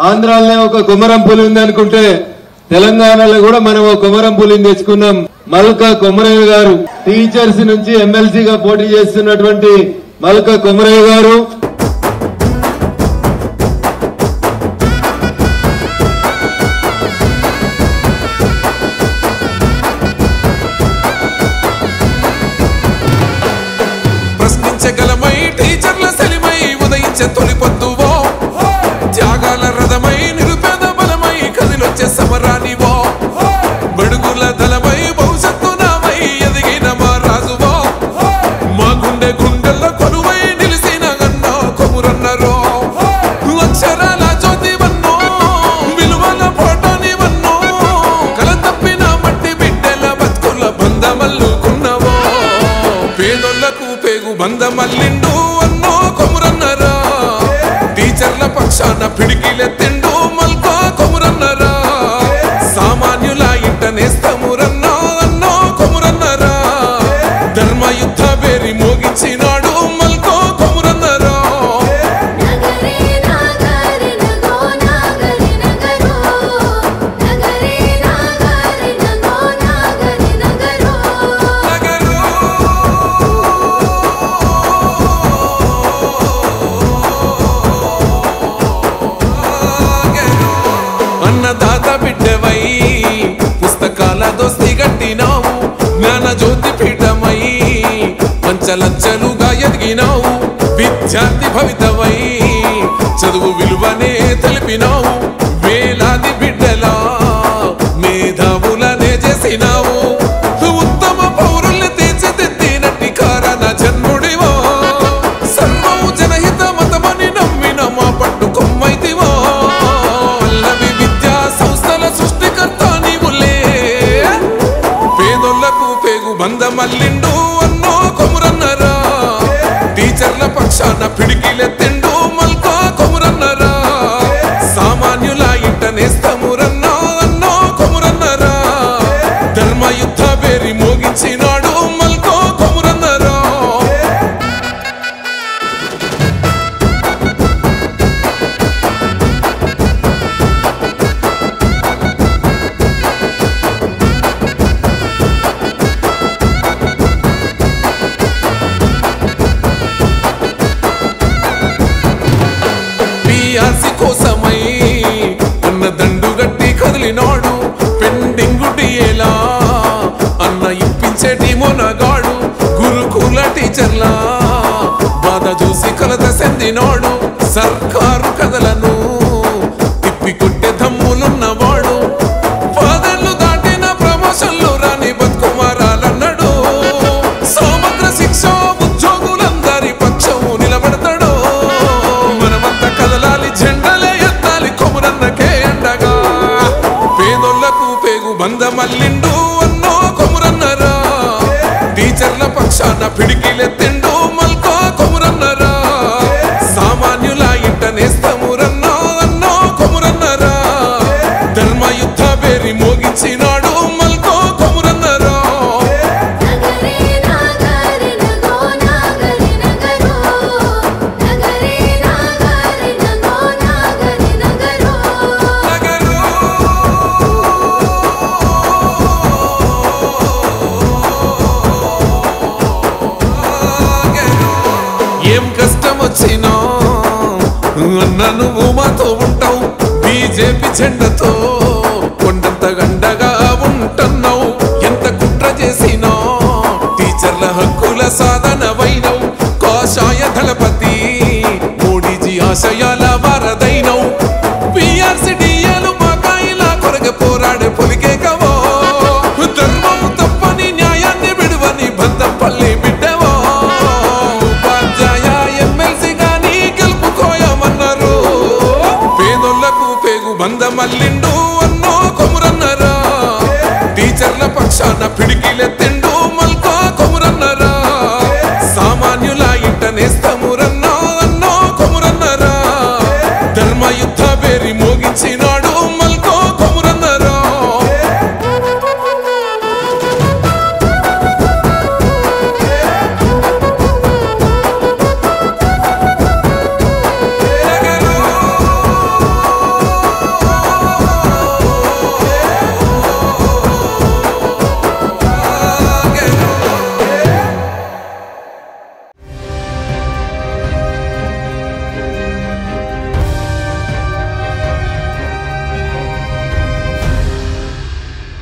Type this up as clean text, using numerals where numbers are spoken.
ఆంధ్రాలోనే ఒక కొమరం పులి ఉంది అనుకుంటే తెలంగాణలో కూడా మనం ఒక కొమరం పులిని తెచ్చుకున్నాం. మల్కా కొమరయ్య గారు టీచర్స్ నుంచి ఎమ్మెల్సీగా పోటీ చేస్తున్నటువంటి మల్కా కొమరయ్య గారు ప్రశ్నించగలమై టీచర్ల సెలిమై ఉదయించే తొలి పొద్దువో త్యాగాల రథమై నిరుపేద బలమై కదిలొచ్చే సమరానివో బడుగుల దళమై భవిష్యత్తు నామై ఎదిగిన మా రాజువో మా గుండె గుండెల్లో కొలువై నిలిసిన గన్న కొమురన్నరో అక్షరాల జ్యోతివన్నో విలువల ఫోటోనివన్నో కల తప్పిన మట్టి బిడ్డల బతుకుల బంధమల్లుకున్నవో పేదోళ్లకు పేగు బంధమల్లిండు అన్నో కొమురన్నరా టీచర్ల పక్షాన పిడికిలెత్తిండు మల్కా కొమురన్నరా సామాన్యుల ఇంట నేస్తమురన్నా అన్నో కొమురన్నరా ధర్మయుద్ధ పేరి మోగించినాడు మల్కా కొమురన్నరా అన్నదాత బిడ్డవై పుస్తకాల దోస్తి గట్టినావు జ్ఞాన జ్యోతి పీఠమై పంచలంచలుగా ఎదిగినావు విద్యార్థి భవితవై చదువు విలువనే తెలిపినావు వేలాది బిడ్డలా మేధావులనే చేసినావు ఉత్తమ పౌరుల్ని తీర్చిదిద్దినట్టి కారణ జన్ముడివో సర్వము జనహిత మతమని నమ్మిన మా పట్టు కొమ్మైతివో వల్లవి విద్యా సంస్థల సృష్టికర్త నీవులే పేదోళ్లకు పేగు బంధమల్లిండు అన్నో కొమురన్నరా టీచర్ల పక్షాన పిడికిలెత్తిండు మల్కా కొమురన్నరా సామాన్యుల ఇంట నేస్తమురన్నా అన్నో కొమురన్నరా ధర్మయుద్ధ పేరి మోగించినాడు మల్కా కొమురన్నరా పియాసి కోసమై అన్న దండు గట్టి కదిలినాడు పెండింగు టియేలా అన్న ఇప్పించేటి మొనగాడు గురుకుల టీచర్లా బాధ చూసి కలత చెందినాడు సర్కారు కథలను తిప్పికొట్టే దమ్ములున్నవాడు పదేళ్లు దాటిన ప్రమోషన్లు రాని బతుకుమారాలన్నాడు సమగ్ర శిక్ష ఉద్యోగులందరి పక్షం నిలబడతాడు మనమంతా కదలాలి జెండలే ఎత్తాలి కొమురన్నకే అండగా పేదోళ్లకు పేగు బంధమల్లిండు అన్నో కొమురన్నరా టీచర్ల పక్షాన పిడికిలెత్తిండు మల్కా కొమురన్నరా సామాన్యుల ఇంట నేస్తమురన్నా అన్నో కొమురన్నరా ధర్మయుద్ధ పేరి మోగించినాడు మల్కా కొమురన్నరా ఏం కష్టం వచ్చినా అన్న నువ్వు మాతో ఉంటావు బీజేపీ జెండతో